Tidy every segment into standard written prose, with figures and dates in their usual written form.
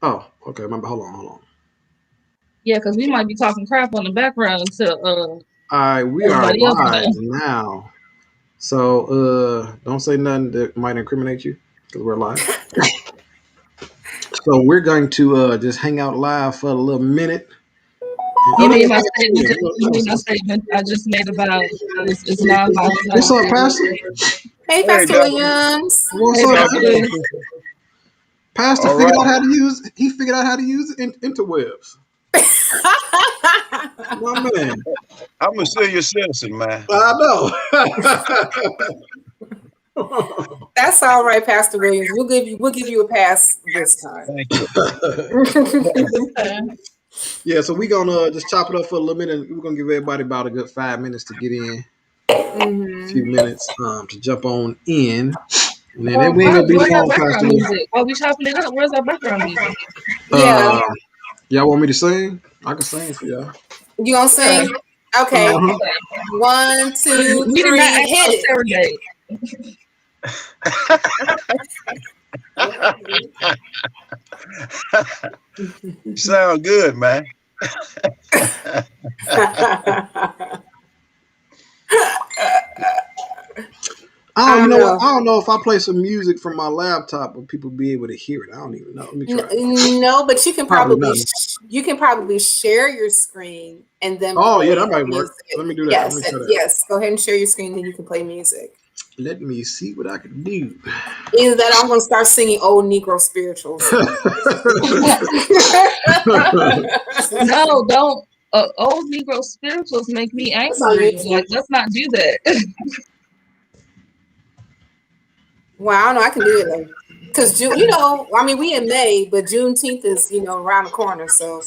Oh, okay. Remember, hold on. Yeah, because we might be talking crap on the background until All right, we are everybody else live done. now. So, don't say nothing that might incriminate you because we're live. So we're going to just hang out live for a little minute. Oh, You let me mean my invite you statement? in. You mean my statement I just made about it's non-violence, What's up, legislation? Pastor? Hey, Hey, Pastor Dr. Williams. What's Hey, up, Pastor man? Williams. Sister. Pastor All figured out right. how to use. He figured out how to use interwebs. My man. I'm a senior citizen, man. I That's all right, Pastor Williams. We'll give you a pass this time. Thank you. know. Yeah, so we gonna just chop it up for a little minute. We're gonna give everybody about a good 5 minutes to get in, a few hmm minutes to jump on in, and then we ain't gonna be Where's our long, background Pastor. music? While we chopping it up, where's our background music? Yeah, Uh, y'all want me to sing? I can sing for y'all. you gonna Sure. sing? Uh Okay. huh. 1, 2, We did not 3, ask for hit a it. surrogate. You sound good, man. Oh, I you don't know what? know. I don't know if I play some music from my laptop, will people be able to hear it? I don't even know. Let me try. No, but Probably not. you can probably share your screen and then Oh, yeah, play that might work. music. Let me do that. Let Yes, me try that. yes. Go ahead and share your screen, then you can play music. Let me see what I can do. Either that, or I'm gonna start singing old Negro spirituals. No, don't. Old Negro spirituals make me That's on angry. YouTube. Like, let's not do that. Well, I don't know. I can do it though, because June. I mean, we in May, but Juneteenth is around the corner. So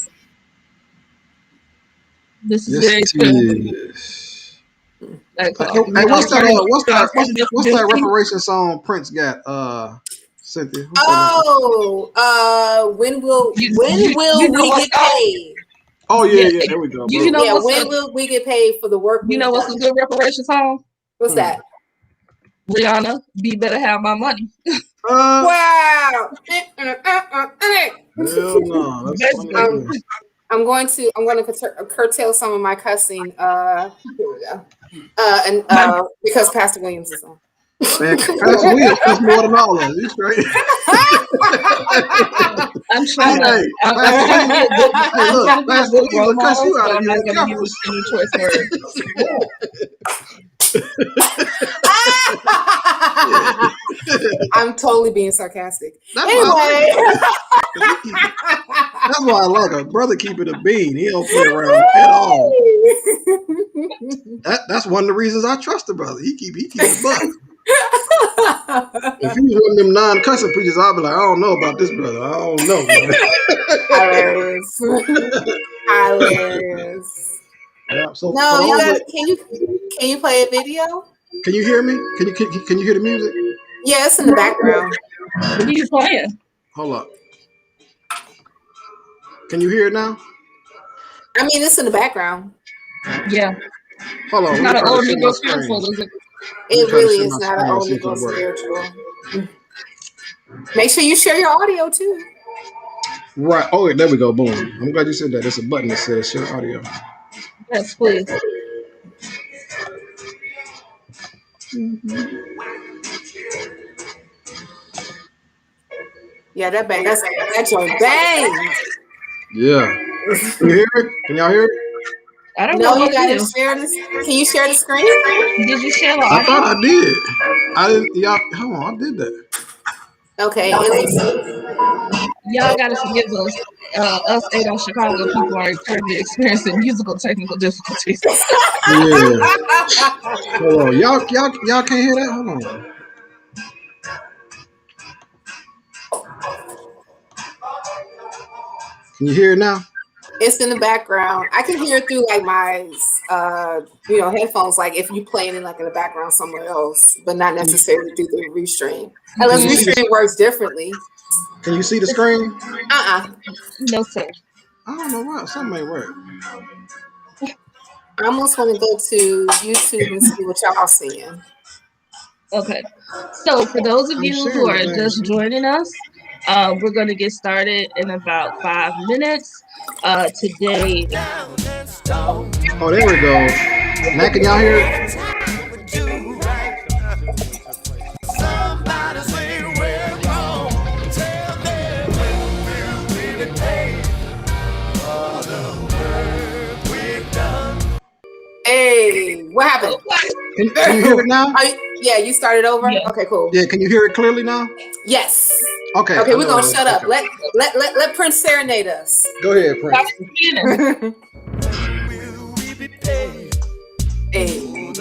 This is Yes, very it true. is. Like, Hey, what's that? turn it, What's turn that? it What's that reparation song Prince got? Cynthia, what's that reparation? when will you know we what's get up? paid? Oh yeah, Yeah, yeah. There we go. you Boom. know Yeah, what's when a will we get paid for the work you know we've what's a done? good reparation song? What's Hmm. that? Rihanna, be better have my money. Uh, Wow. hell no. That's funny as Basically, hell. I'm going to curtail some of my cussing. Here we go. And my, because Pastor Williams is on. Man, Pastor Williams cuss more than all of them. He's straight. I'm Hey, trying to hey, I'm Pastor trying to be Williams. a good Hey, I'm look, trying to be a Pastor good Williams role will cuss model, you out so if I'm you not ain't gonna careful. use any choice words. I'm totally being sarcastic. That's why I like Anyway. him. 'Cause he keep it. That's why I like a brother. Keep it a bean. He don't play around at all. That's one of the reasons I trust the brother. He keep it a buck. If he was one of them non-cussing preachers, I'd be like, I don't know about this brother. I don't know, man. Hilarious. Hilarious. Yeah. So for No, you those got that to can you play a video? can you hear me? Can you hear the music? Yeah, it's in the background. What are you playing? Hold up. Can you hear it now? I mean, it's in the background. Yeah, Hold on. it's Let me not an try to old share my Negro screen. spiritual, is it? Let me It try to really share is my not an screen and old see if Negro it'll work. spiritual. Make sure you share your audio too. Right. Oh, yeah, there we go. Boom. I'm glad you said that. There's a button that says share audio. Yes, please. Mm-hmm. Yeah, that joint bangs. Yeah. Can you hear it? Can y'all hear it? I don't know No, you about gotta you. share this. Can you share the screen? Did you share the I thought audio? I did. I didn't. Y'all, hold on. I did that. Okay, it looks. Y'all gotta forgive us. Us eight Chicago people are currently experiencing musical technical difficulties. Yeah. Hold on. Y'all can't hear that? Hold on. Can you hear it now? It's in the background. I can hear it through like my headphones, like if you playing in like in the background somewhere else, but not Can you necessarily through the restream. can Unless you see Mm-mm. the restream works differently. Can you see the screen? Uh-uh. No, sir. I don't know why. Something ain't right. I almost want to go to YouTube and see what y'all seeing. Okay. So, for those of I'm you who sharing the are thing. just joining us, We're going to get started in about 5 minutes. Today. Oh, there we go. Now can y'all hear it? Hey, what happened? Can you hear it now? Yeah, you started over? Yeah. Okay, cool. Yeah, can you hear it clearly now? Yes. Okay. Okay, we're gonna shut up. Let Prince serenade us. Go ahead, Prince. Hey. When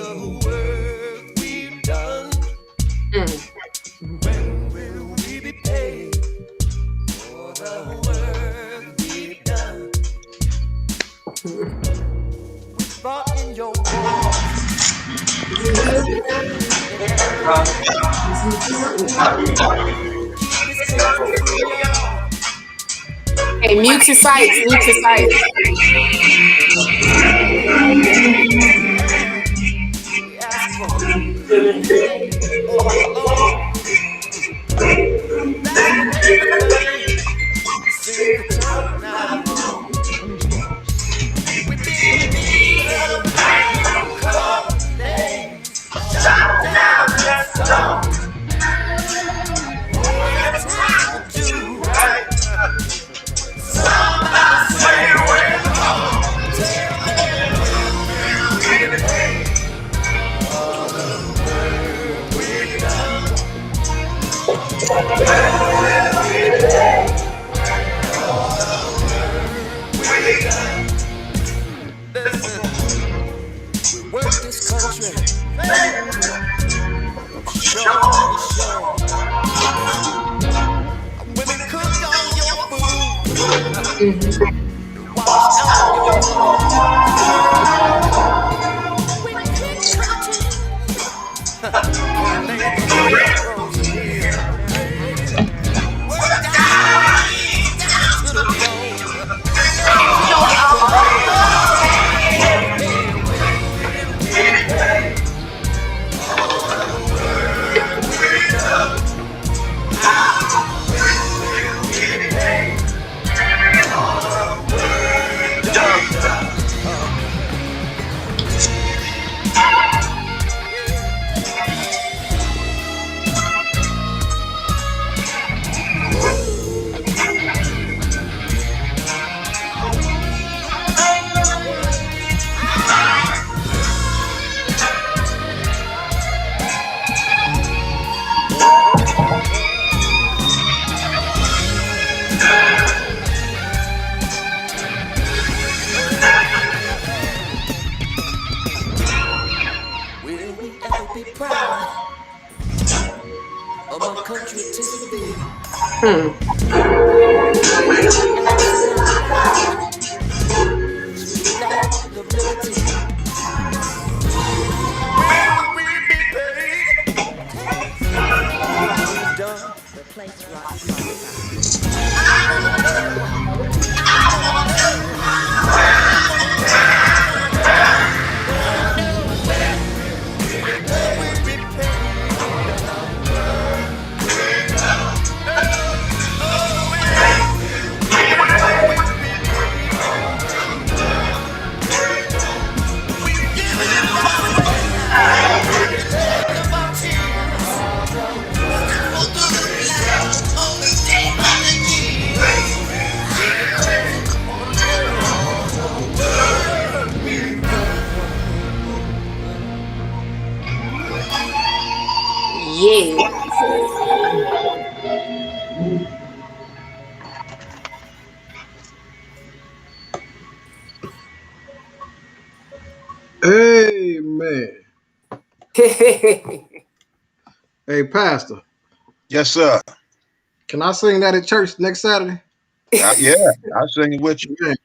will we be paid for the work we've done? We fought in your war. Hey, mute your sites. Mute your sites. Amen. Hey, Pastor. Yes, sir. Can I sing that at church next Saturday? Yeah, I'll sing it with you. Man,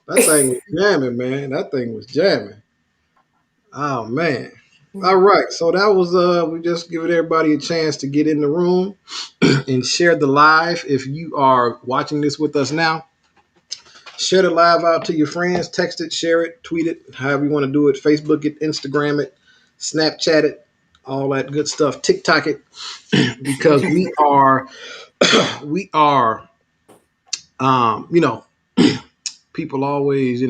that thing was jamming, man. That thing was jamming. Oh, man. All right. So that was we just giving everybody a chance to get in the room and share the live. If you are watching this with us now, share the live out to your friends, text it, share it, tweet it, however you want to do it, Facebook it, Instagram it, Snapchat it, all that good stuff, TikTok it, because we are we are, you know, people always,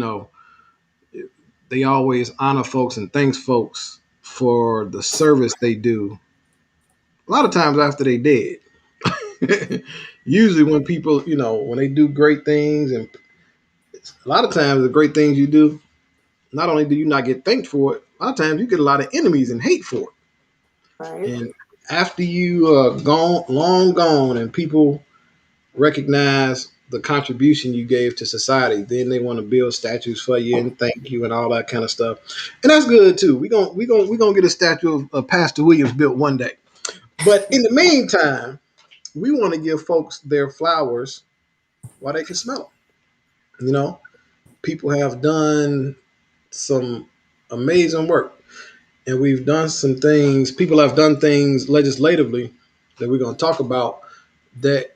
they always honor folks and thanks folks for the service they do. A lot of times after they dead. Usually when people, when they do great things, and a lot of times the great things you do, not only do you not get thanked for it, a lot of times you get a lot of enemies and hate for it. Right. And after you are gone, long gone, and people recognize the contribution you gave to society, then they want to build statues for you and thank you and all that kind of stuff. And that's good too. We gonna get a statue of Pastor Williams built one day. But in the meantime, we want to give folks their flowers while they can smell them. People have done some amazing work, and we've done some things. People have done things legislatively that we're going to talk about that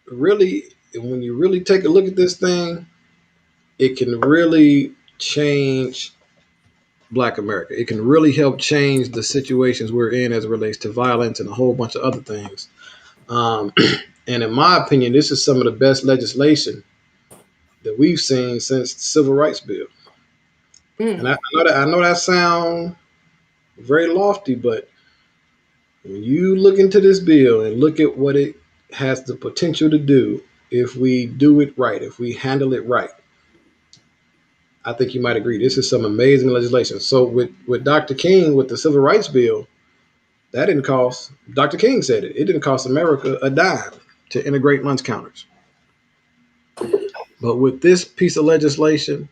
really, when you really take a look at this thing, it can really change Black America. It can really help change the situations we're in as it relates to violence and a whole bunch of other things. Um, and in my opinion, this is some of the best legislation that we've seen since the Civil Rights Bill. And Mm. I know that sound very lofty, but when you look into this bill and look at what it has the potential to do, if we do it right, if we handle it right, I think you might agree. This is some amazing legislation. So with Dr. King, with the Civil Rights Bill, that didn't cost, Dr. King said it didn't cost America a dime to integrate lunch counters. But with this piece of legislation,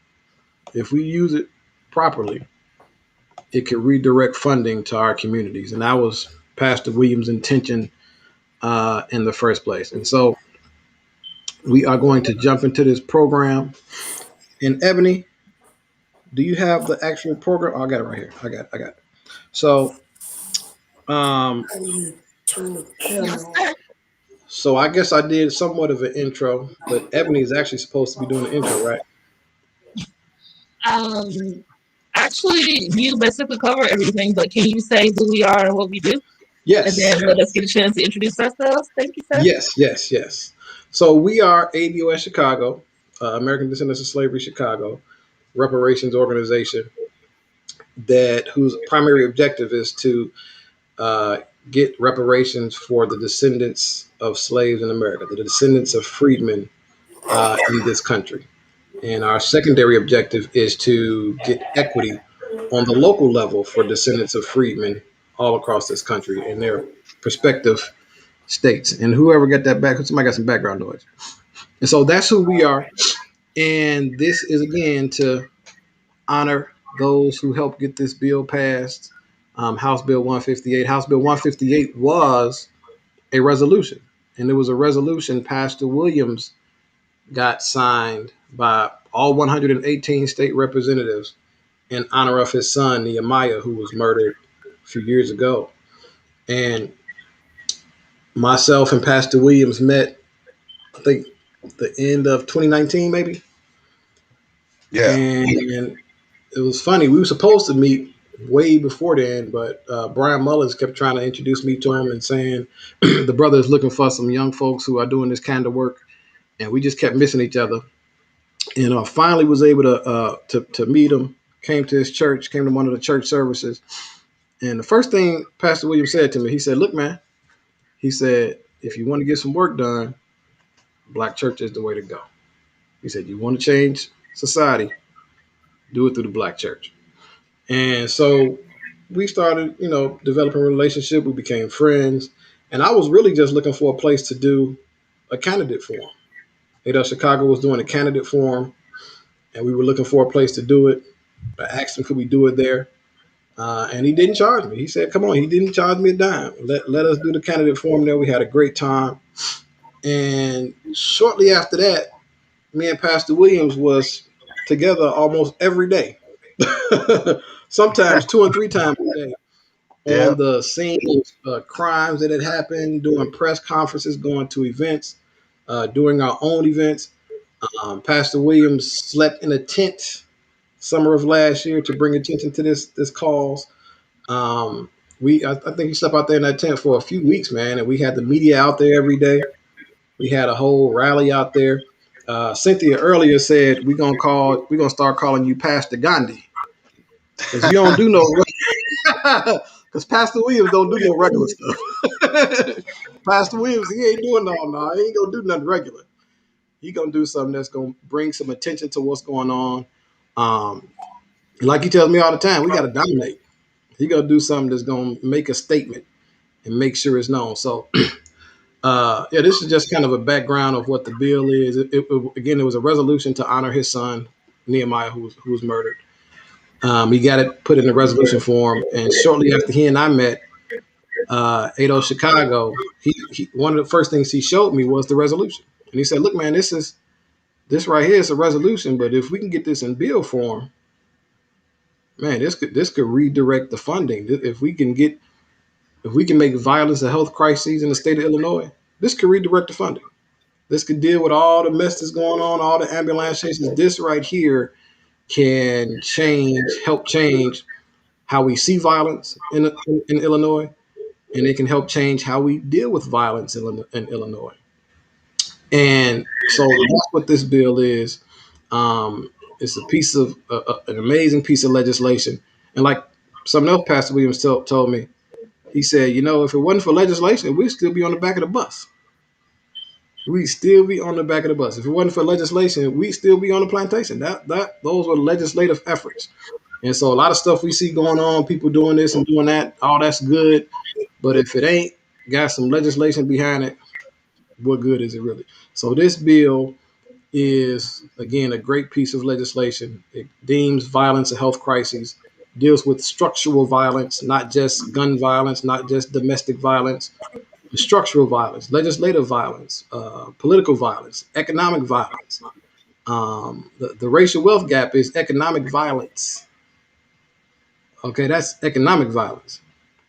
if we use it properly, it can redirect funding to our communities. And that was Pastor Williams' intention in the first place. And so we are going to jump into this program. And Ebony, do you have the actual program? Oh, I got it right here. I got it. So, um, Yes, sir. so I guess I did somewhat of an intro, but Ebony is actually supposed to be doing the intro, right? Um, Actually, you basically cover everything, but can you say who we are and what we do? And Yes, then let us get a chance to introduce ourselves. Thank you, sir. yes. So we are ADOS Chicago, American Descendants of Slavery Chicago, reparations organization that whose primary objective is to uh, get reparations for the descendants of slaves in America, the descendants of freedmen in this country. And our secondary objective is to get equity on the local level for descendants of freedmen all across this country in their prospective states. And whoever got that back, somebody got some background noise. And so that's who we are. And this is again to honor those who helped get this bill passed. House Bill 158. House Bill 158 was a resolution, and it was a resolution Pastor Williams got signed by all 118 state representatives in honor of his son Nehemiah, who was murdered a few years ago. And myself and Pastor Williams met, I think, the end of 2019, maybe. Yeah. And it was funny. We were supposed to meet way before then, but Brian Mullins kept trying to introduce me to him and saying the brother is looking for some young folks who are doing this kind of work, and we just kept missing each other. And finally was able to meet him. Came to his church, came to one of the church services, and the first thing Pastor Williams said to me, he said, "Look, man," he said, "if you want to get some work done, Black church is the way to go." He said, "You want to change society, do it through the Black church." And so we started, developing a relationship. We became friends. And I was really just looking for a place to do a candidate forum. Chicago was doing a candidate forum, and we were looking for a place to do it. I asked him, could we do it there? And he didn't charge me. He said, come on. He didn't charge me a dime. Let us do the candidate forum there. We had a great time. And shortly after that, me and Pastor Williams was together almost every day. Sometimes 2 and 3 times a day Yeah. on the scene of crimes that had happened, doing press conferences, going to events, doing our own events. Pastor Williams slept in a tent summer of last year to bring attention to this cause. I think he slept out there in that tent for a few weeks, man, and we had the media out there every day. We had a whole rally out there. Cynthia earlier said we're gonna start calling you Pastor Gandhi because you don't do no because Pastor Williams don't do no regular stuff. Pastor Williams, he ain't doing no, he ain't gonna do nothing regular. He gonna do something that's gonna bring some attention to what's going on. Um, like he tells me all the time, we gotta dominate. He gonna do something that's gonna make a statement and make sure it's known. So yeah, this is just kind of a background of what the bill is. Again, it was a resolution to honor his son Nehemiah, who was murdered. He got it put in the resolution form, and shortly after he and I met, Ado Chicago, he one of the first things he showed me was the resolution, and he said, "Look, man, this right here is a resolution, but if we can get this in bill form, man, this could redirect the funding. If we can make violence a health crisis in the state of Illinois, this could redirect the funding. This could deal with all the mess that's going on, all the ambulance chases. This right here can help change how we see violence in Illinois, and it can help change how we deal with violence in Illinois." And so that's what this bill is. It's a piece of an amazing piece of legislation. And like something else Pastor Williams told me, he said, if it wasn't for legislation, we'd still be on the back of the bus. We'd still be on the back of the bus. If it wasn't for legislation, we'd still be on the plantation. Those were legislative efforts. And so a lot of stuff we see going on, people doing this and doing that, all that's good. But if it ain't got some legislation behind it, what good is it really? So this bill is, again, a great piece of legislation. It deems violence a health crisis, deals with structural violence, not just gun violence, not just domestic violence, but structural violence, legislative violence, political violence, economic violence. The racial wealth gap is economic violence. Okay, that's economic violence.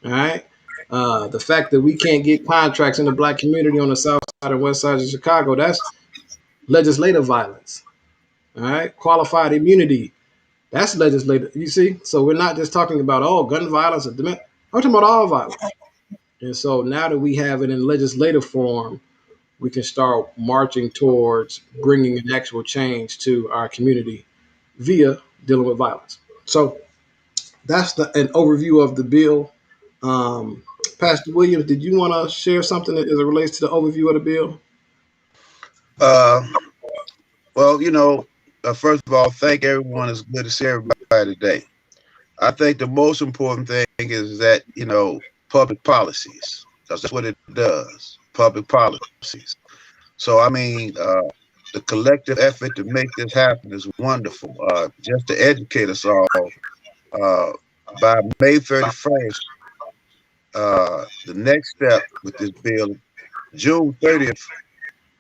All right. The fact that we can't get contracts in the black community on the south side and west side of Chicago, that's legislative violence. All right. Qualified immunity, that's legislative. You see? So we're not just talking about, gun violence. I'm talking about all violence. And so now that we have it in legislative form, we can start marching towards bringing an actual change to our community via dealing with violence. So that's an overview of the bill. Um, Pastor Williams, did you want to share something that as it relates to the overview of the bill? Uh, well, first of all, thank everyone. It's good to see everybody today. I think the most important thing is that, public policies, because that's what it does, public policies. So, the collective effort to make this happen is wonderful. Just to educate us all, by May 31st, the next step with this bill, June 30th,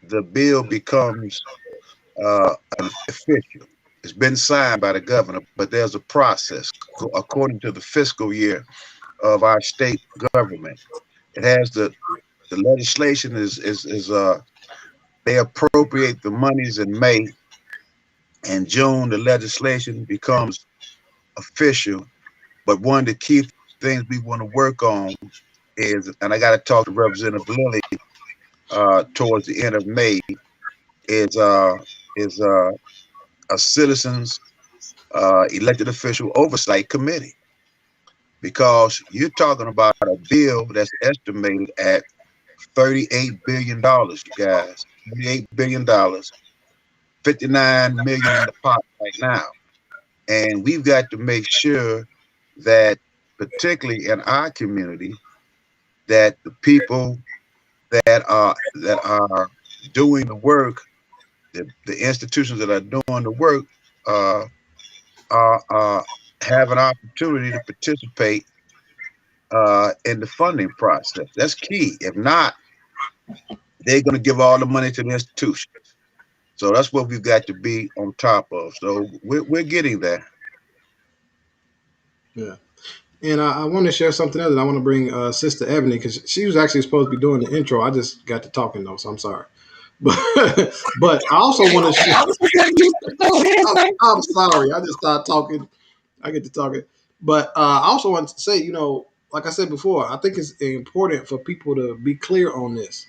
the bill becomes official. It's been signed by the governor, but there's a process according to the fiscal year of our state government. It has the legislation is they appropriate the monies in May, and June the legislation becomes official. But one of the key things we want to work on is, and I got to talk to Representative Lilly towards the end of May, is a citizens elected official oversight committee, because you're talking about a bill that's estimated at $38 billion, you guys. $38 billion, 59 million in the pot right now. And we've got to make sure that, particularly in our community, that the people that are doing the work, the institutions that are doing the work, have an opportunity to participate in the funding process. That's key. If not, they're going to give all the money to the institutions. So that's what we've got to be on top of. So we're getting there. Yeah. And I want to share something else. And I want to bring Sister Ebony, because she was actually supposed to be doing the intro. I just got to talking though, so I'm sorry. But I also want to share. I'm sorry. I just started talking. I get to talking. But I also want to say, like I said before, I think it's important for people to be clear on this.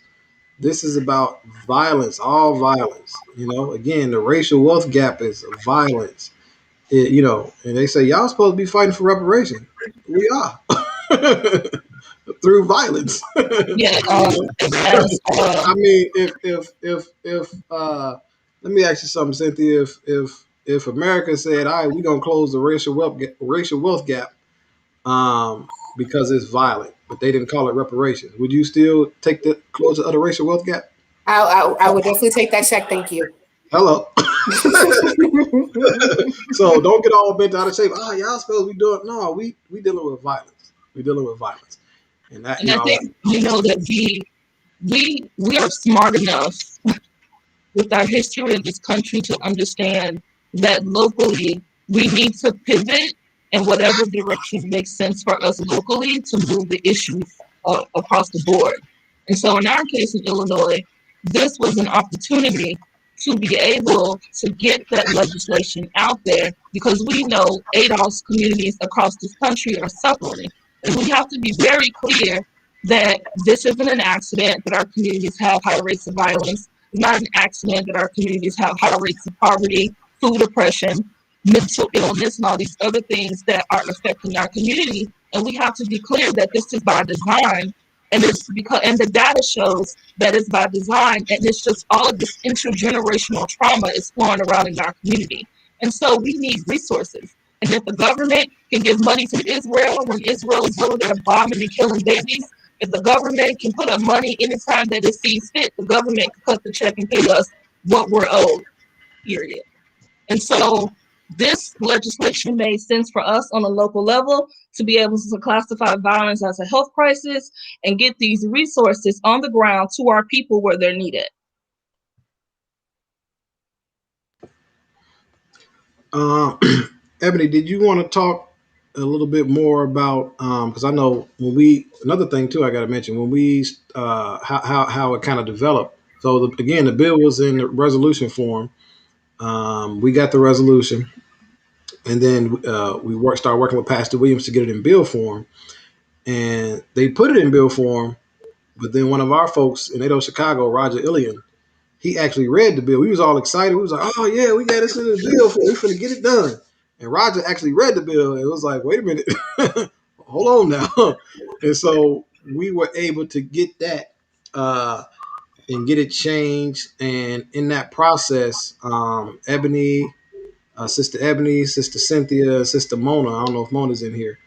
This is about violence, all violence. You know, again, the racial wealth gap is violence. You know, and they say y'all supposed to be fighting for reparations. We are through violence. Yeah, You know, as I mean, if let me ask you something, Cynthia. If America said, "All right, we're gonna close the racial wealth gap," because it's violent, but they didn't call it reparations, would you still take the closure of the racial wealth gap? I would definitely take that check. Thank you. Hello. So don't get all bent out of shape. Oh, y'all supposed to be doing no. We dealing with violence. We dealing with violence, and that and I think that we are smart enough with our history in this country to understand that locally we need to pivot in whatever direction makes sense for us locally to move the issues across the board. And so, in our case in Illinois, this was an opportunity to be able to get that legislation out there because we know ADOS communities across this country are suffering. And we have to be very clear that this isn't an accident that our communities have high rates of violence. It's not an accident that our communities have high rates of poverty, food oppression, mental illness, and all these other things that are affecting our community. And we have to be clear that this is by design. And it's because, and the data shows that it's by design, and it's just all of this intergenerational trauma is flowing around in our community. And so we need resources. And if the government can give money to Israel when Israel is over there bombing and killing babies, if the government can put up money anytime that it sees fit, the government can cut the check and pay us what we're owed, period. And so this legislation made sense for us on a local level to be able to classify violence as a health crisis and get these resources on the ground to our people where they're needed. Ebony, did you want to talk a little bit more about because I know when we another thing too I got to mention when we how it kind of developed. So again, the bill was in the resolution form. We got the resolution, and then started working with Pastor Williams to get it in bill form, and they put it in bill form. But then one of our folks in Ado, Chicago, Roger Illian, he actually read the bill. We was all excited. We was like, "Oh yeah, we got this in the bill. We finna get it done." And Roger actually read the bill. It was like, "Wait a minute, hold on now." And so we were able to get that and get it changed. And in that process, Sister Ebony, Sister Cynthia, Sister Mona. I don't know if Mona's in here,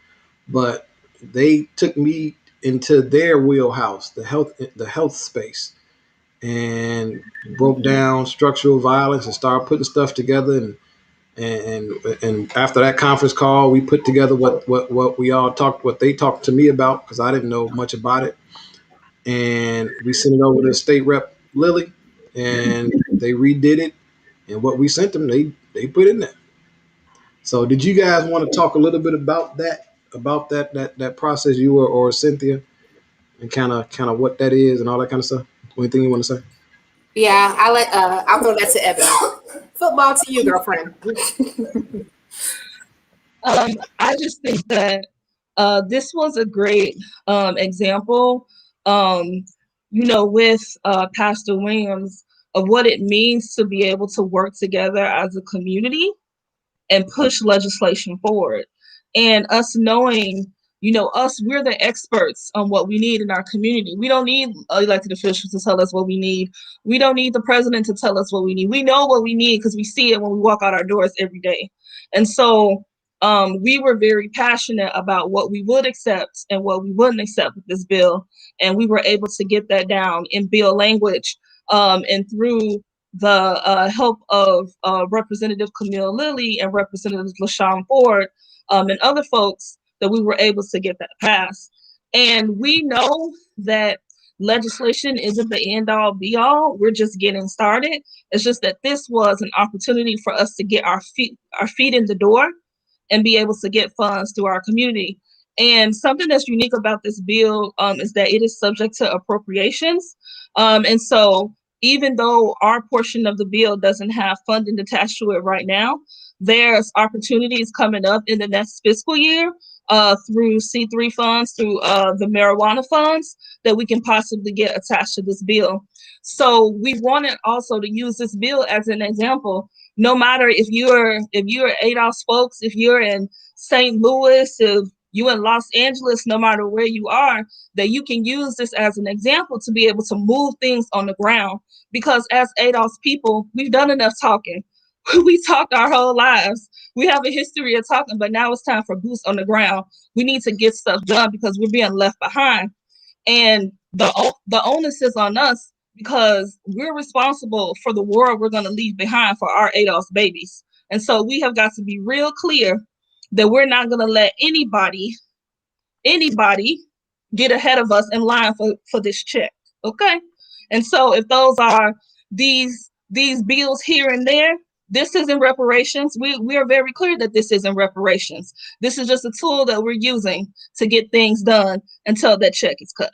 but they took me into their wheelhouse, the health space, and broke down structural violence and started putting stuff together. And after that conference call, we put together what we all talked, what they talked to me about, because I didn't know much about it. And we sent it over to State Rep Lilly, and they redid it. And what we sent them, they put in there. So, did you guys want to talk a little bit about that process, you or Cynthia, and kind of what that is and all that kind of stuff? Anything you want to say? Yeah, I'll throw that to Evan. Football to you, girlfriend. I just think that this was a great example, with Pastor Williams of what it means to be able to work together as a community and push legislation forward. And us knowing, we're the experts on what we need in our community. We don't need elected officials to tell us what we need. We don't need the president to tell us what we need. We know what we need because we see it when we walk out our doors every day. And so we were very passionate about what we would accept and what we wouldn't accept with this bill. And we were able to get that down in bill language and through the help of Representative Camille Lilly and Representative LaShawn Ford and other folks that we were able to get that passed. And we know that legislation isn't the end all be all. We're just getting started. It's just that this was an opportunity for us to get our feet in the door and be able to get funds to our community. And something that's unique about this bill is that it is subject to appropriations. And so even though our portion of the bill doesn't have funding attached to it right now, there's opportunities coming up in the next fiscal year through C3 funds, through the marijuana funds that we can possibly get attached to this bill. So we wanted also to use this bill as an example. No matter if you're ADOS folks, if you're in St. Louis, if you're in Los Angeles, no matter where you are, that you can use this as an example to be able to move things on the ground. Because as ADOS people, we've done enough talking. We talked our whole lives. We have a history of talking, but now it's time for boots on the ground. We need to get stuff done because we're being left behind. And the onus is on us because we're responsible for the world we're going to leave behind for our ADOS babies. And so we have got to be real clear that we're not going to let anybody get ahead of us in line for this check. Okay? And so if those are these bills here and there, this isn't reparations. We are very clear that this isn't reparations. This is just a tool that we're using to get things done until that check is cut.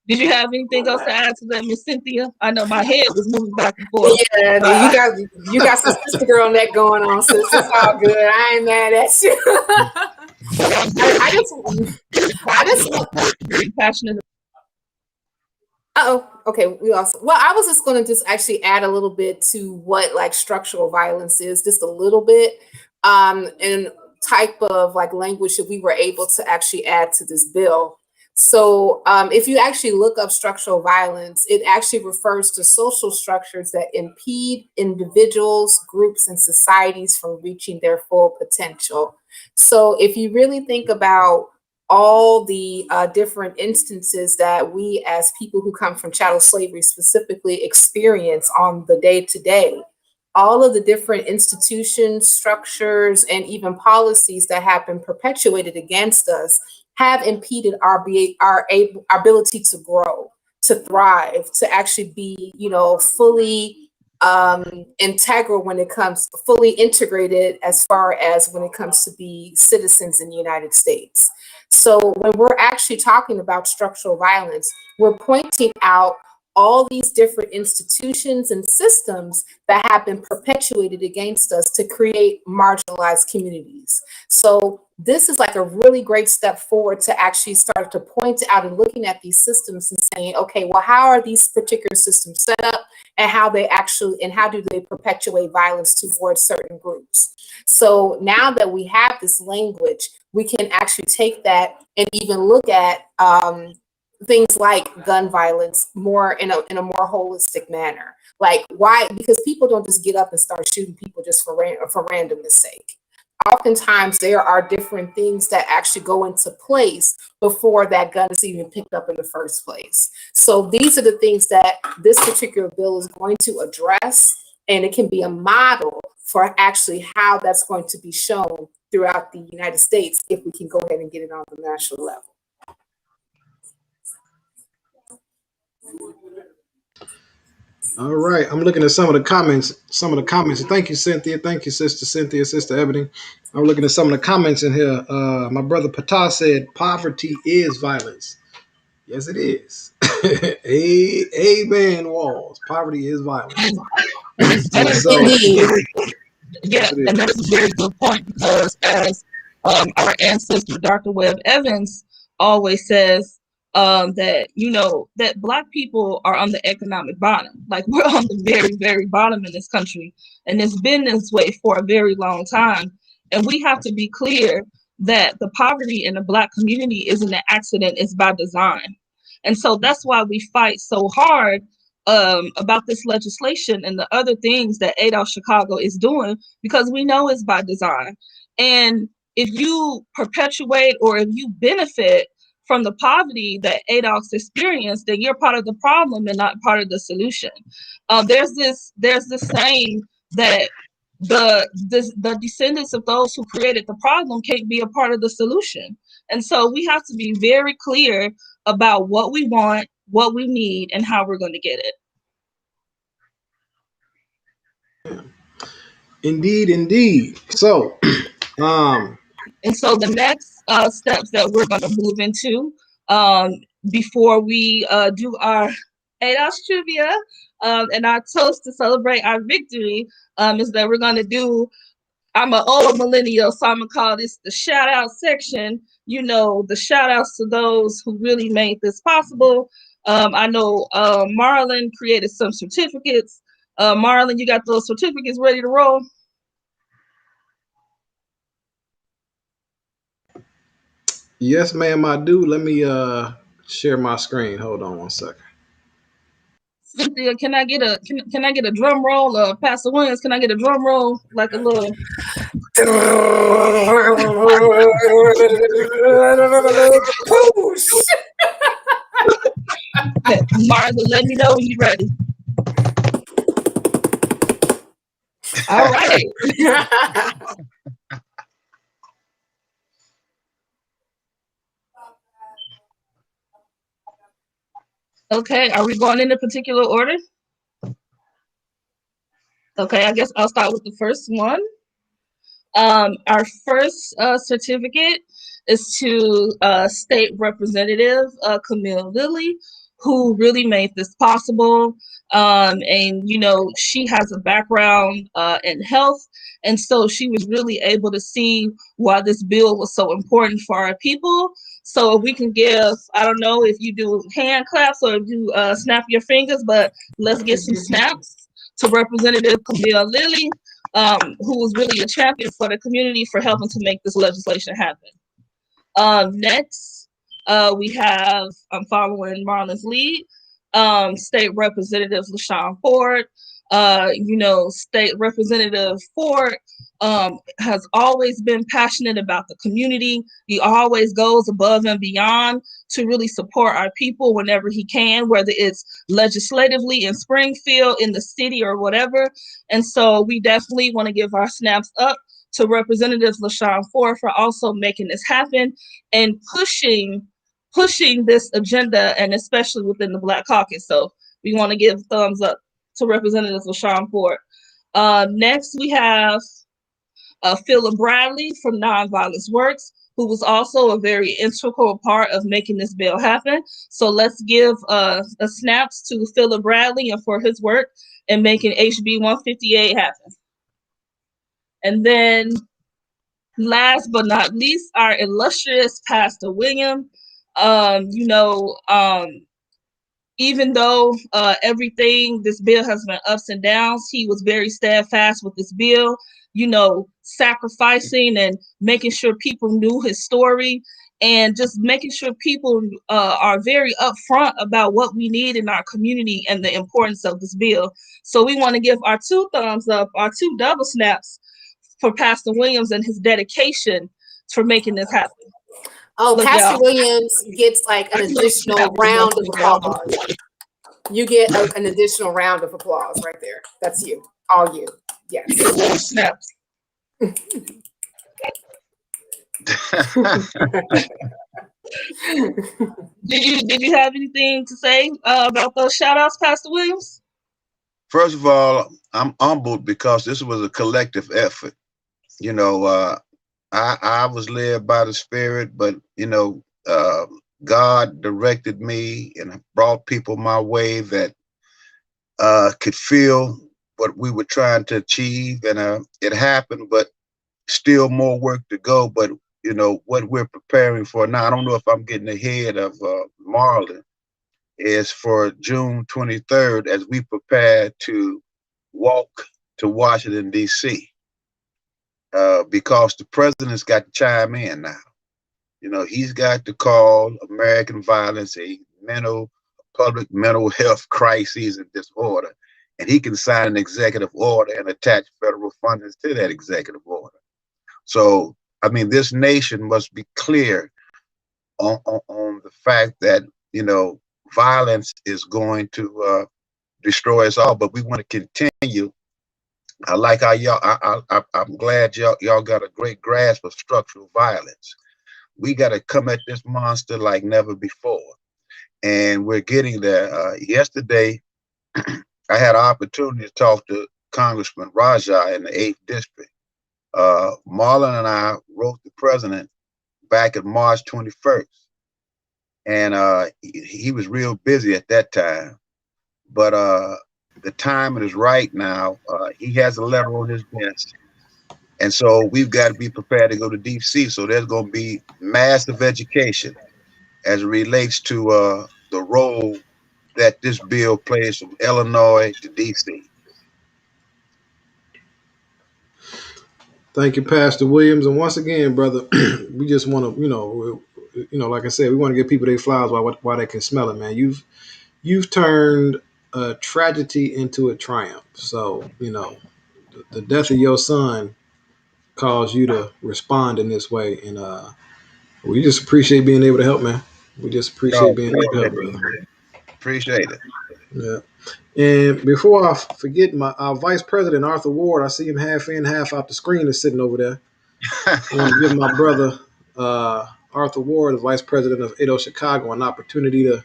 Did you have anything else to add to that, Miss Cynthia? I know my head was moving back and forth. Yeah, you got some sister girl neck going on, sis. It's all good. I ain't mad at you. I just very passionate. Okay. I was just going to just actually add a little bit to what like structural violence is, just a little bit, and type of like language that we were able to actually add to this bill. So if you actually look up structural violence, it actually refers to social structures that impede individuals, groups, and societies from reaching their full potential. So if you really think about all the different instances that we as people who come from chattel slavery specifically experience on the day-to-day, all of the different institutions, structures, and even policies that have been perpetuated against us have impeded our ability to grow, to thrive, to actually be, fully integral when it comes, fully integrated as far as when it comes to be citizens in the United States. So when we're actually talking about structural violence, we're pointing out all these different institutions and systems that have been perpetuated against us to create marginalized communities. So this is like a really great step forward to actually start to point out and looking at these systems and saying, okay, well, how are these particular systems set up and how do they perpetuate violence towards certain groups? So now that we have this language, we can actually take that and even look at things like gun violence more in a more holistic manner. Like why? Because people don't just get up and start shooting people just for randomness sake. Oftentimes there are different things that actually go into place before that gun is even picked up in the first place. So these are the things that this particular bill is going to address, and it can be a model for actually how that's going to be shown throughout the United States if we can go ahead and get it on the national level. All right, I'm looking at some of the comments. Thank you, Cynthia. Thank you, Sister Cynthia, Sister Ebony. I'm looking at some of the comments in here. My brother Patah said, "Poverty is violence." Yes, it is. Amen. Walls. Poverty is violence. And so, Yeah, and that's a very good point because as our ancestor, Dr. Webb Evans, always says, that Black people are on the economic bottom. Like we're on the very, very bottom in this country. And it's been this way for a very long time. And we have to be clear that the poverty in the Black community isn't an accident, it's by design. And so that's why we fight so hard about this legislation and the other things that ADOS Chicago is doing, because we know it's by design. And if you perpetuate or if you benefit from the poverty that ADOS experienced, then you're part of the problem and not part of the solution. There's this saying that the descendants of those who created the problem can't be a part of the solution. And so we have to be very clear about what we want, what we need, and how we're going to get it. Indeed. So, and so the next steps that we're going to move into before we do our ADOS trivia and our toast to celebrate our victory is that we're going to do I'm an old millennial, so I'm gonna call this the shout out section. You know, the shout outs to those who really made this possible. I know Marlon created some certificates. Marlon, you got those certificates ready to roll? Yes, ma'am, I do. Let me share my screen. Hold on one second. Cynthia, can I get a drum roll? Pastor Williams, can I get a drum roll like a little? Marlon, let me know when you're ready. All right. Okay, are we going in a particular order? Okay, I guess I'll start with the first one. Our first certificate is to State Representative Camille Lilly, who really made this possible. And, you know, she has a background in health. And so she was really able to see why this bill was so important for our people. So we can give, I don't know if you do hand claps or if you snap your fingers, but let's get some snaps to Representative Camille Lilly, who was really a champion for the community for helping to make this legislation happen. Next, we have, I'm following Marlon's lead, State Representative LaShawn Ford. You know, State Representative Ford has always been passionate about the community. He always goes above and beyond to really support our people whenever he can, whether it's legislatively in Springfield, in the city, or whatever. And so we definitely want to give our snaps up to Representative LaShawn Ford for also making this happen and pushing this agenda, and especially within the Black Caucus. So we want to give thumbs up to Representative LaShawn Ford. Next, we have Philip Bradley from Nonviolence Works, who was also a very integral part of making this bill happen. So let's give a snaps to Philip Bradley and for his work in making HB 158 happen. And then last but not least, our illustrious Pastor William. You know, even though everything, this bill has been ups and downs, he was very steadfast with this bill, you know, sacrificing and making sure people knew his story and just making sure people are very upfront about what we need in our community and the importance of this bill. So we want to give our 2 thumbs up, our 2 double snaps for Pastor Williams and his dedication for making this happen. Oh, Look, Pastor y'all. Williams gets like an additional round of applause. You get an additional round of applause right there. That's you. All you. Yes. Snaps. Did you have anything to say about those shout outs, Pastor Williams? First of all, I'm humbled because this was a collective effort. You know, I was led by the Spirit, but, you know, God directed me and brought people my way that could feel what we were trying to achieve. And it happened, but still more work to go. But, you know, what we're preparing for now, I don't know if I'm getting ahead of Marlon, is for June 23rd as we prepare to walk to Washington, D.C. Because the president's got to chime in now. You know, he's got to call American violence a public mental health crisis and disorder, and he can sign an executive order and attach federal funding to that executive order. So, I mean, this nation must be clear on the fact that, you know, violence is going to destroy us all, but we want to continue. I like how I'm glad y'all got a great grasp of structural violence. We got to come at this monster like never before. And we're getting there. Yesterday, I had an opportunity to talk to Congressman Raja in the 8th District. Marlon and I wrote the president back in March 21st. And he was real busy at that time. But the timing is right now. He has a letter on his desk And so we've got to be prepared to go to DC. So there's going to be massive education as it relates to the role that this bill plays from Illinois to DC. Thank you, Pastor Williams. And once again, brother, we just want to, like I said, we want to give people their flowers while they can smell it, man. You've turned a tragedy into a triumph. So, the death of your son caused you to respond in this way, and we just appreciate being able to help, man. We just appreciate So being able to help, appreciate it. brother. Appreciate it. Yeah. And before I forget, our Vice President Arthur Ward, I see him half in, half out the screen, is sitting over there. I want to give my brother Arthur Ward, the Vice President of ADO Chicago, an opportunity to.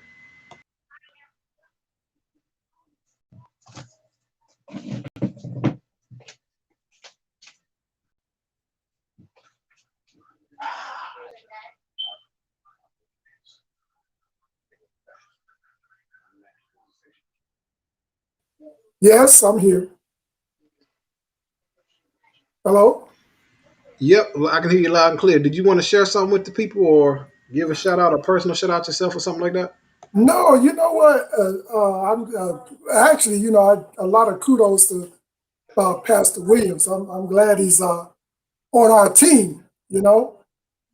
Yes, I'm here. Hello? Yep, I can hear you loud and clear. Did you want to share something with the people, or give a shout out, a personal shout out yourself, or something like that? No, you know what? I'm actually, a lot of kudos to Pastor Williams. I'm glad he's on our team,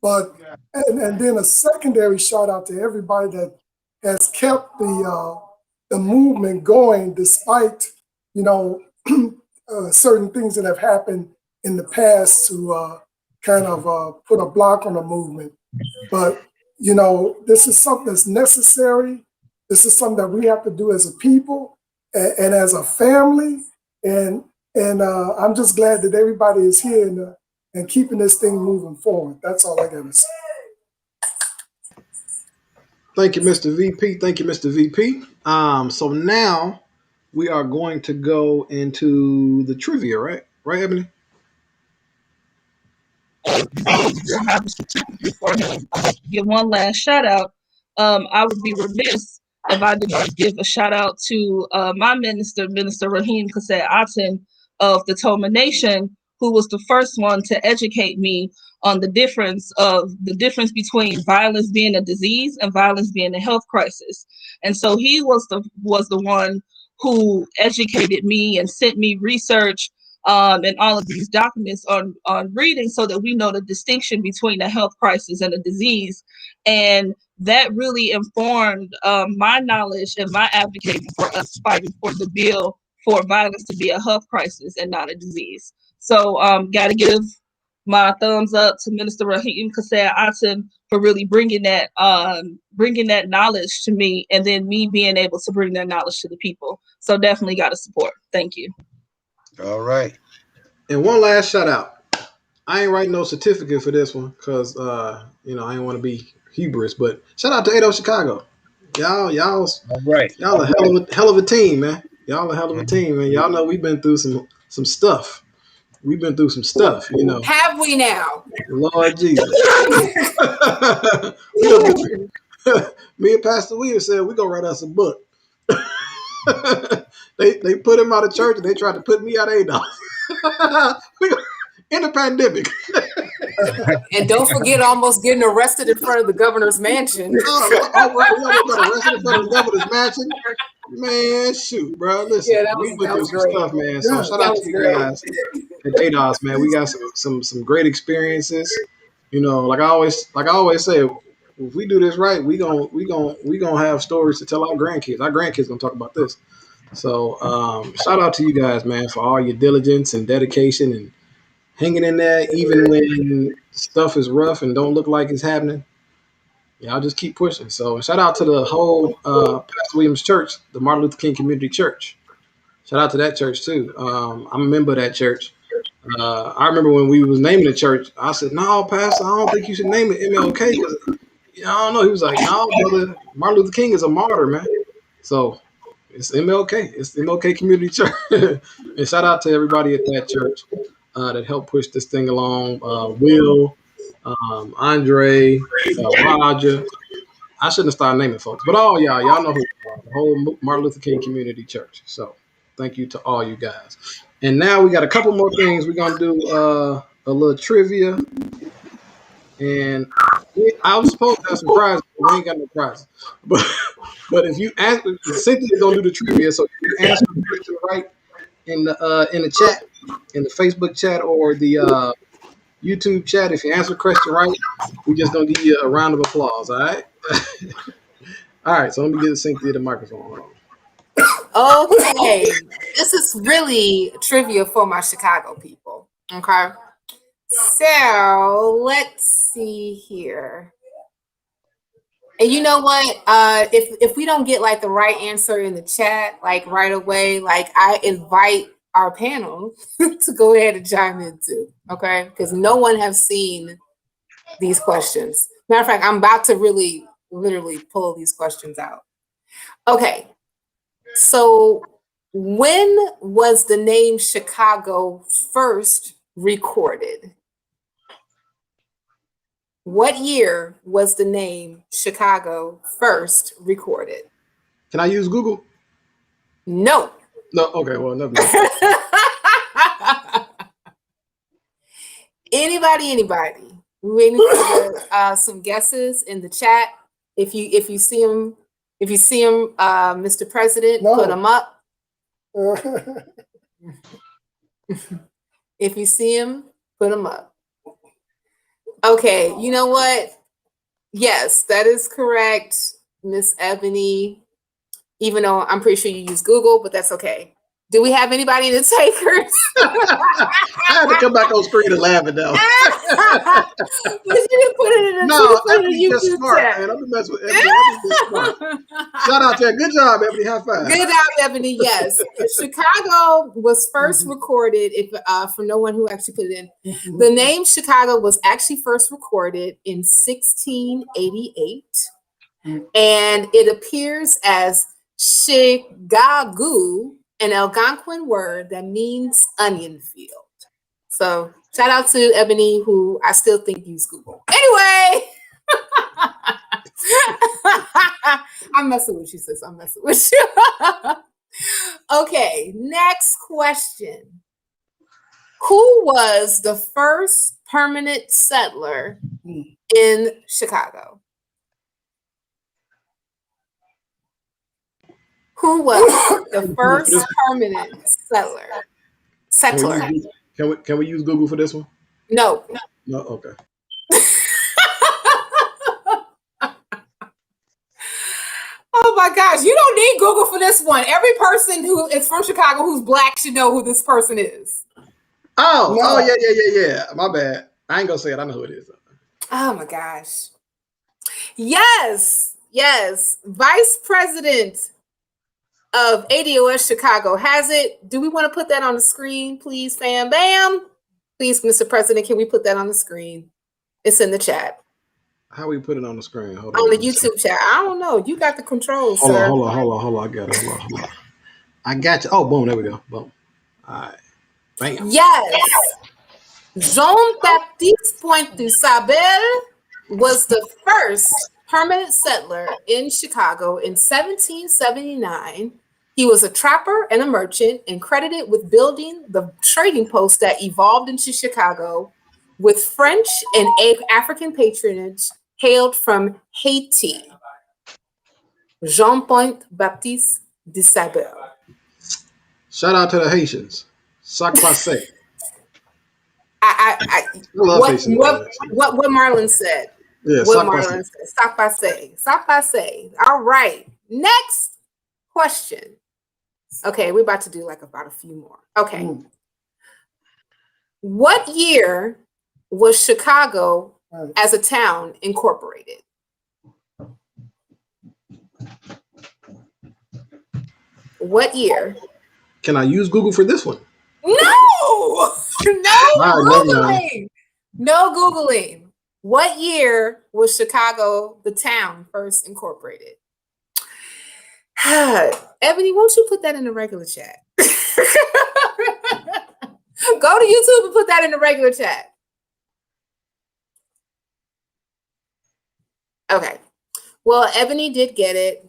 But and then a secondary shout out to everybody that has kept the movement going despite, certain things that have happened in the past to kind of put a block on the movement. But this is something that's necessary. This is something that we have to do as a people and as a family. And I'm just glad that everybody is here and keeping this thing moving forward. That's all I got to say. Thank you, Mr. VP. Thank you, Mr. VP. So now we are going to go into the trivia, right? Right, Ebony? Give one last shout out. I would be remiss if I did not give a shout out to my minister, Minister Raheem Kassett Aten of the Toma Nation, who was the first one to educate me on the difference between violence being a disease and violence being a health crisis. And so he was the one who educated me and sent me research and all of these documents on reading, so that we know the distinction between a health crisis and a disease. And that really informed my knowledge and my advocating for us fighting for the bill for violence to be a health crisis and not a disease. So got to give my thumbs up to Minister Raheem Kassett Aten for really bringing that knowledge to me, and then me being able to bring that knowledge to the people. So definitely got to support. Thank you. All right. And one last shout out. I ain't writing no certificate for this one because I ain't want to be hubris, but shout out to ADO Chicago. Y'all All right. a hell of a team, man. Y'all a hell of a team, man. Y'all know we've been through some stuff. We've been through some stuff, Have we now? Lord Jesus. Me and Pastor Williams said we're gonna write us a book. they put him out of church and they tried to put me out of ADO. In the pandemic. And don't forget almost getting arrested in front of the governor's mansion. We almost got arrested in front of the governor's mansion. Man, shoot, bro. Listen, we went through some stuff, man. So shout out to you guys at ADOS, man. We got some great experiences. Like I always say, if we do this right, we gonna have stories to tell our grandkids. Our grandkids gonna talk about this. So shout out to you guys, man, for all your diligence and dedication and hanging in there, even when stuff is rough and don't look like it's happening. Y'all just keep pushing. So shout out to the whole Pastor Williams Church, the Martin Luther King Community Church. Shout out to that church too. I'm a member of that church. I remember when we was naming the church, I said, "No, Pastor, I don't think you should name it MLK because I don't know." He was like, "No, brother, Martin Luther King is a martyr, man." So it's MLK. It's the MLK Community Church. And shout out to everybody at that church that helped push this thing along. Will, Andre, Roger. I shouldn't have started naming folks, but all y'all know who you are, the whole Martin Luther King Community Church. So thank you to all you guys. And now we got a couple more things. We're gonna do a little trivia, and I was supposed to have some prizes, but we ain't got no prizes. But if you ask, Cynthia's gonna do the trivia. So if you answer the question right in the chat, in the Facebook chat or the YouTube chat, if you answer the question right, we just gonna give you a round of applause. All right. All right. So let me get Cynthia the microphone. Hold on. Okay, this is really trivia for my Chicago people. Okay, so let's see here. And you know what? If we don't get like the right answer in the chat, like right away, like I invite our panel to go ahead and chime in too. Okay, because no one has seen these questions. Matter of fact, I'm about to really, literally pull these questions out. Okay, so when was the name Chicago first recorded? What year was the name Chicago first recorded? Can I use Google? No. No. Okay. Well, never mind. Anybody? We waiting for some guesses in the chat. If you see them, Mr. President, No. put them up. If you see him, put them up. Okay, you know what? Yes, that is correct, Miss Ebony. Even though I'm pretty sure you use Google, but that's okay. Do we have anybody in the takers? I had to come back on screen and laugh at that. But you didn't put it in the No, Ebony's just smart, chat. man. I'm gonna mess with Ebony. Ebony's just smart. Shout out to her. Good job, Ebony. High five. Good job, Ebony. Yes, Chicago was first recorded. If for no one who actually put it in, the name Chicago was actually first recorded in 1688, and it appears as Chigagu, an Algonquin word that means onion field. So shout out to Ebony, who I still think used Google. Anyway. I'm messing with you, sis. I'm messing with you. Okay, next question. Who was the first permanent settler in Chicago? Who was the first permanent settler? Can we use Google for this one? No. No. Okay. Oh my gosh, you don't need Google for this one. Every person who is from Chicago who's Black should know who this person is. Oh, yeah. My bad. I ain't gonna say it. I know who it is. Oh my gosh. Yes. Vice President of ADOS Chicago has it. Do we want to put that on the screen, please, fam? Bam. Please, Mr. President, can we put that on the screen? It's in the chat. How we put it on the screen? Hold on. On the YouTube chat. I don't know. You got the controls, sir. Hold on. I got it. Hold on. I got you. Oh, boom. There we go. Boom. All right. Bam. Yes. Jean-Baptiste Pointe-du-Sable was the first permanent settler in Chicago in 1779. He was a trapper and a merchant and credited with building the trading post that evolved into Chicago with French and African patronage hailed from Haiti. Jean-Baptiste de Sable. Shout out to the Haitians. Sac passe. What Marlon said. Yeah, what Marlon said. Sac passe. Sac passe. All right. Next question. Okay, we're about to do like about a few more. Okay. What year was Chicago as a town incorporated? What year? Can I use Google for this one? No Googling. No Googling. What year was Chicago, the town, first incorporated? Ebony, won't you put that in the regular chat? Go to YouTube and put that in the regular chat. Okay. Well, Ebony did get it.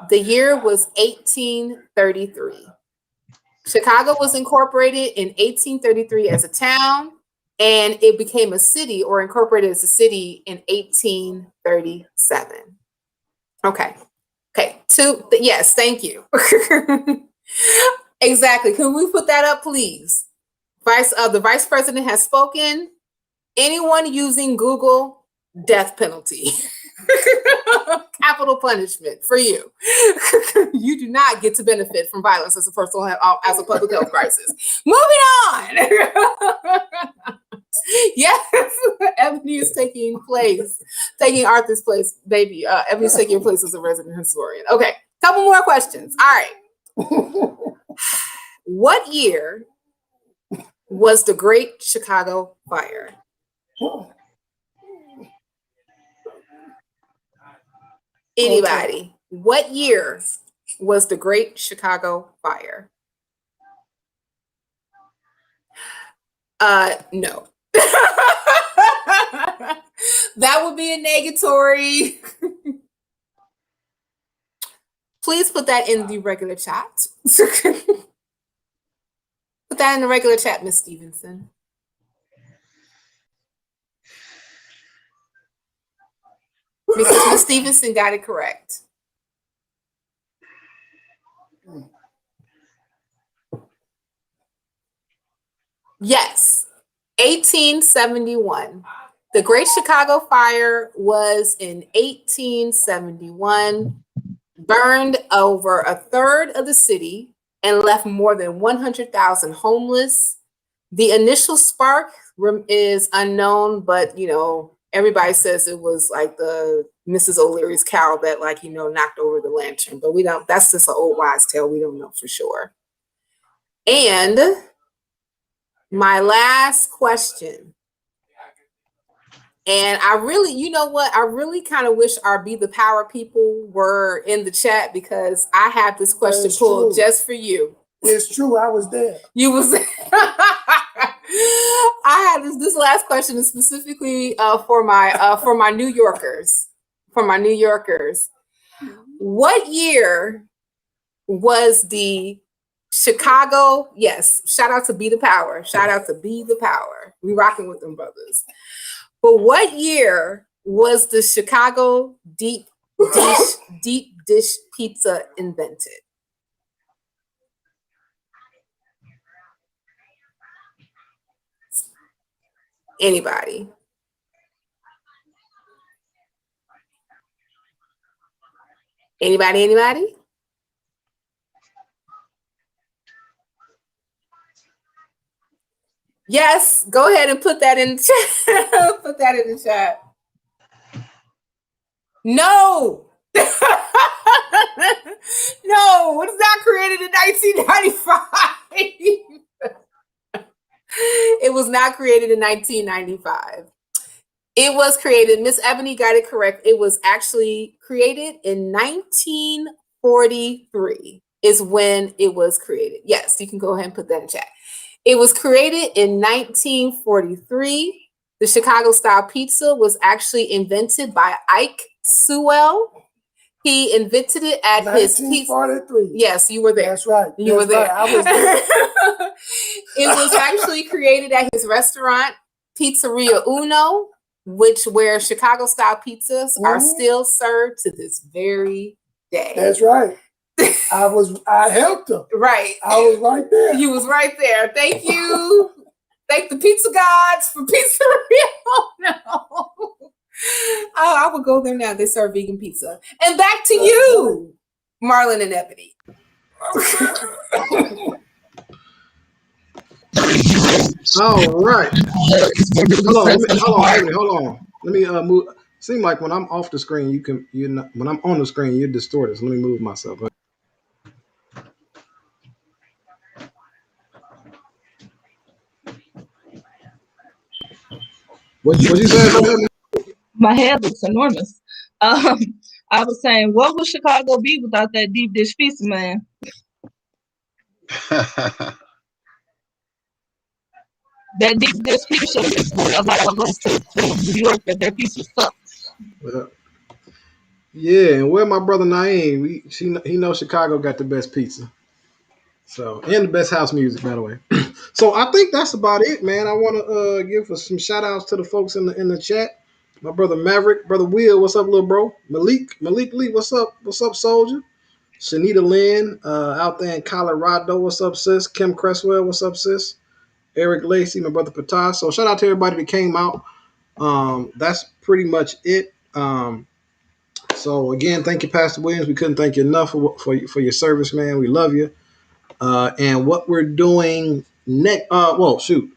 The year was 1833. Chicago was incorporated in 1833 as a town, and it became a city or incorporated as a city in 1837. Okay. Okay. Yes, thank you. Exactly. Can we put that up, please? The vice president has spoken. Anyone using Google, death penalty. Capital punishment for you. You do not get to benefit from violence as a public health crisis. Moving on. Yes, Ebony is taking Arthur's place, baby. Ebony's taking your place as a resident historian. Okay, couple more questions. All right. What year was the Great Chicago Fire? Anybody? Okay. What year was the Great Chicago Fire? No. That would be a negatory. Please put that in the regular chat. Put that in the regular chat, Miss Stevenson. Because Miss Stevenson got it correct. Yes, 1871. The Great Chicago Fire was in 1871, burned over a third of the city and left more than 100,000 homeless. The initial spark is unknown, but everybody says it was like the Mrs. O'Leary's cow that knocked over the lantern, but we don't, that's just an old wives' tale. We don't know for sure. And my last question, and I really, I really kind of wish our Be the Power people were in the chat, because I have this question pulled just for you. It's true, I was there. You was there. I had this last question is specifically for my New Yorkers. For my New Yorkers. What year was the Chicago? Yes, shout out to Be the Power. Shout out to Be the Power. We rocking with them brothers. But what year was the Chicago deep dish pizza invented? Anybody? Anybody? Yes, go ahead and put that in the chat. Put that in the chat. No. No, it was not created in 1995. It was not created in 1995. It was created, Miss Ebony got it correct. It was actually created in 1943 is when it was created. Yes, you can go ahead and put that in chat. It was created in 1943. The Chicago style pizza was actually invented by Ike Sewell. He invented it at 1943. Yes, you were there. That's right. You were there. Right. I was there. It was actually created at his restaurant, Pizzeria Uno, where Chicago style pizzas are still served to this very day. That's right. I helped him. Right. I was right there. You was right there. Thank you. Thank the pizza gods for Pizzeria Uno. Oh, I would go there now. They serve vegan pizza. And back to you, Marlon and Ebony. All right. Hold on. Let me move. Seem like when I'm off the screen, when I'm on the screen, you're distorted. So let me move myself. What you saying? My head looks enormous. I was saying, what would Chicago be without that deep dish pizza, man? That deep dish pizza is a lot of us to New York that their pizza sucks. Yeah, and where my brother Naeem, he knows Chicago got the best pizza. So, and the best house music, by the way. So I think that's about it, man. I want to give some shout outs to the folks in the chat. My brother Maverick, brother Will, what's up, little bro? Malik Lee, what's up? What's up, soldier? Shanita Lynn, out there in Colorado, what's up, sis? Kim Cresswell, what's up, sis? Eric Lacey, my brother Patas. So shout out to everybody that came out. That's pretty much it. So again, thank you, Pastor Williams. We couldn't thank you enough for your service, man. We love you. And what we're doing next, well, shoot,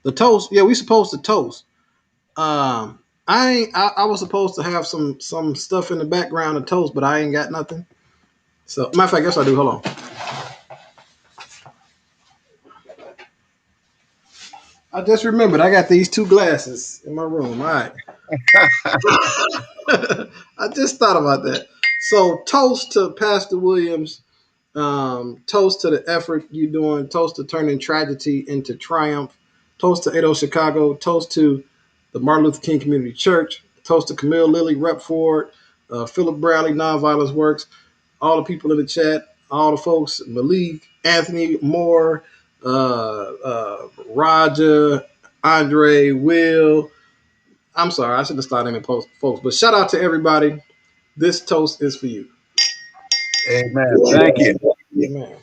the toast. Yeah, we supposed to toast. I was supposed to have some stuff in the background to toast, but I ain't got nothing. So matter of fact, yes I do. Hold on. I just remembered I got these two glasses in my room. All right. I just thought about that. So toast to Pastor Williams. Toast to the effort you're doing. Toast to turning tragedy into triumph. Toast to 80 Chicago. Toast to the Martin Luther King Community Church. Toast to Camille Lilly, Rep Ford, Philip Bradley, Nonviolence Works, all the people in the chat, all the folks, Malik, Anthony Moore, Roger, Andre, Will. I'm sorry, I should have started naming folks, but shout out to everybody. This toast is for you. Amen. Thank you. Amen.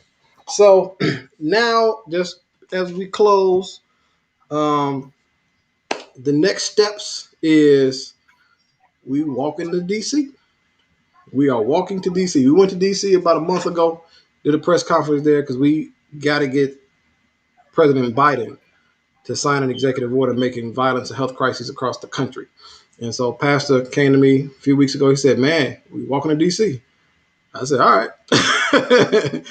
So now, just as we close, um, the next steps is we walk into DC. We are walking to DC. We went to DC about a month ago, did a press conference there because we got to get President Biden to sign an executive order making violence a health crisis across the country. And so Pastor came to me a few weeks ago. He said, man, we walking to DC. I said, all right. And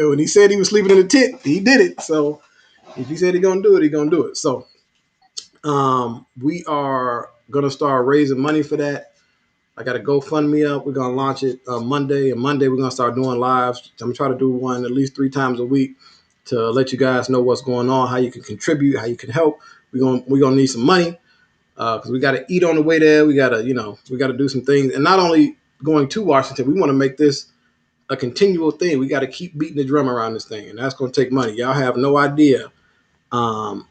when he said he was sleeping in a tent, he did it. So if he said he's going to do it, he's going to do it. So we are going to start raising money for that. I got a GoFundMe up. We're going to launch it Monday. And Monday, we're going to start doing lives. I'm going to try to do one at least 3 times a week to let you guys know what's going on, how you can contribute, how you can help. We're gonna need some money because we got to eat on the way there. We got to, we got to do some things. And not only going to Washington, we want to make this a continual thing. We got to keep beating the drum around this thing. And that's going to take money. Y'all have no idea um,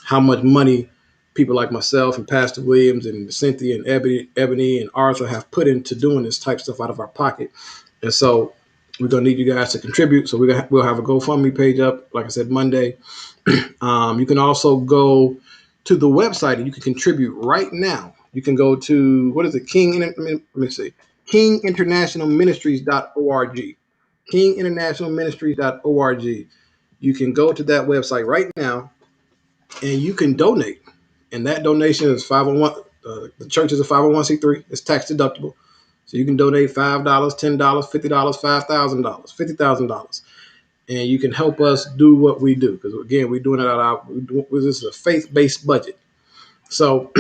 how much money people like myself and Pastor Williams and Cynthia and Ebony and Arthur have put into doing this type of stuff out of our pocket. And so we're going to need you guys to contribute. So we'll have a GoFundMe page up, like I said, Monday. You can also go to the website and you can contribute right now. You can go to, what is it? Let me see. KingInternationalMinistries.org. KingInternationalMinistries.org. You can go to that website right now and you can donate. And that donation is 501. The church is a 501c3. It's tax deductible. So you can donate $5, $10, $50, $5,000, $50,000. And you can help us do what we do. Because again, we're doing it out of this is a faith-based budget. So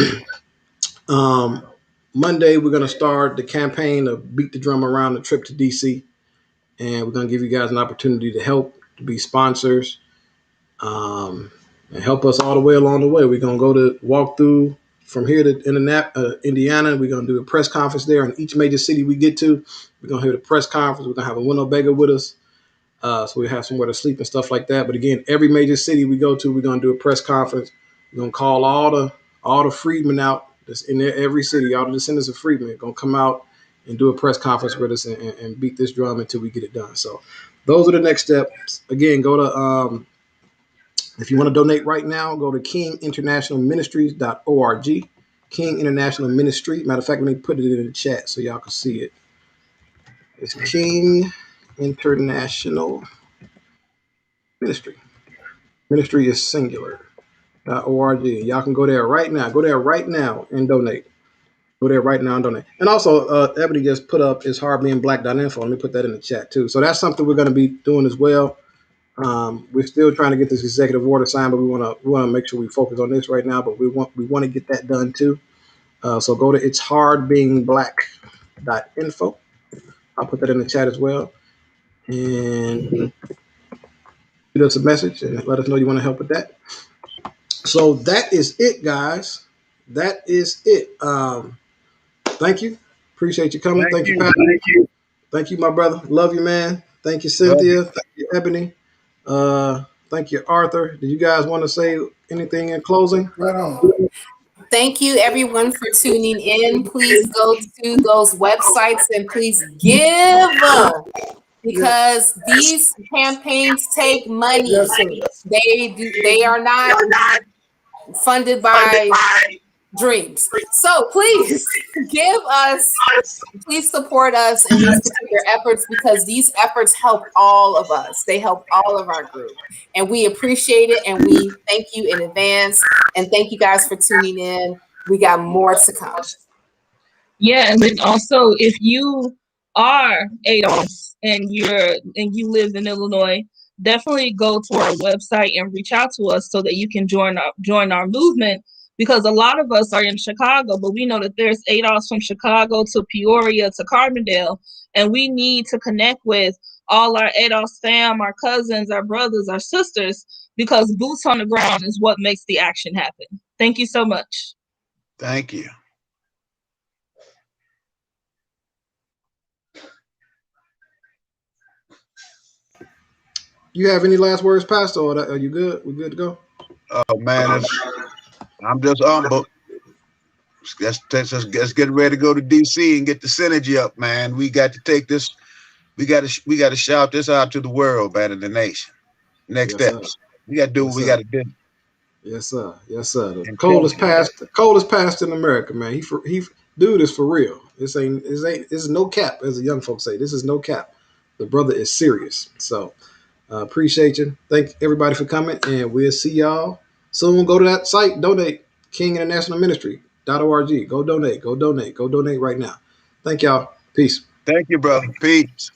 Monday, we're going to start the campaign of Beat the Drum Around the trip to DC. And we're going to give you guys an opportunity to help, to be sponsors, and help us all the way along the way. We're going to go to walk through from here to Indiana. We're going to do a press conference there in each major city we get to. We're going to have a press conference. We're going to have a Winnebago with us. So we have somewhere to sleep and stuff like that. But again, every major city we go to, we're going to do a press conference. We're going to call all the freedmen out that's in every city, all the descendants of freedmen. Going to come out and do a press conference with us and beat this drum until we get it done. So those are the next steps. Again, go to if you want to donate right now, go to KingInternationalMinistries.org. King International Ministry. Matter of fact, let me put it in the chat so y'all can see it. It's King International Ministry. Ministry is singular. .org. Y'all can go there right now. Go there right now and donate. Go there right now and donate. And also, Ebony just put up is hardbeingblack.info. Let me put that in the chat too. So that's something we're going to be doing as well. We're still trying to get this executive order signed, but we want to make sure we focus on this right now. But we want to get that done too. So go to it's hardbeingblack.info. I'll put that in the chat as well. And shoot us a message and let us know you want to help with that. So that is it, guys. That is it. Thank you. Appreciate you coming. Thank you, Pat. Thank you, my brother. Love you, man. Thank you, Cynthia. Thank you, Ebony. Thank you, Arthur. Did you guys want to say anything in closing? Right on. Thank you, everyone, for tuning in. Please go to those websites and please give because these campaigns take money. Yes, sir. They are not funded by dreams. So please give us, please support us in these particular efforts because these efforts help all of us. They help all of our group. And we appreciate it and we thank you in advance. And thank you guys for tuning in. We got more to come. Yeah, and then also if you are ADOS and you live in Illinois, definitely go to our website and reach out to us so that you can join our movement because a lot of us are in Chicago, but we know that there's ADOS from Chicago to Peoria to Carbondale, and we need to connect with all our ADOS fam, our cousins, our brothers, our sisters, because boots on the ground is what makes the action happen. Thank you so much. Thank you. You have any last words, Pastor? Or are you good? We good to go? Oh man, I'm just humble. Let's get ready to go to DC and get the synergy up, man. We got to take this. We got to shout this out to the world, man, and the nation. Next Yes, sir. steps. We got to do Yes, what we sir. got to do. Yes, sir. Yes, sir. The And coldest past in America, man. He dude is for real. This is no cap, as the young folks say. This is no cap. The brother is serious. So appreciate you. Thank everybody for coming, and we'll see y'all soon. Go to that site, donate. King International Ministry.org. Go donate. Go donate. Go donate right now. Thank y'all. Peace. thank you, brother. Peace.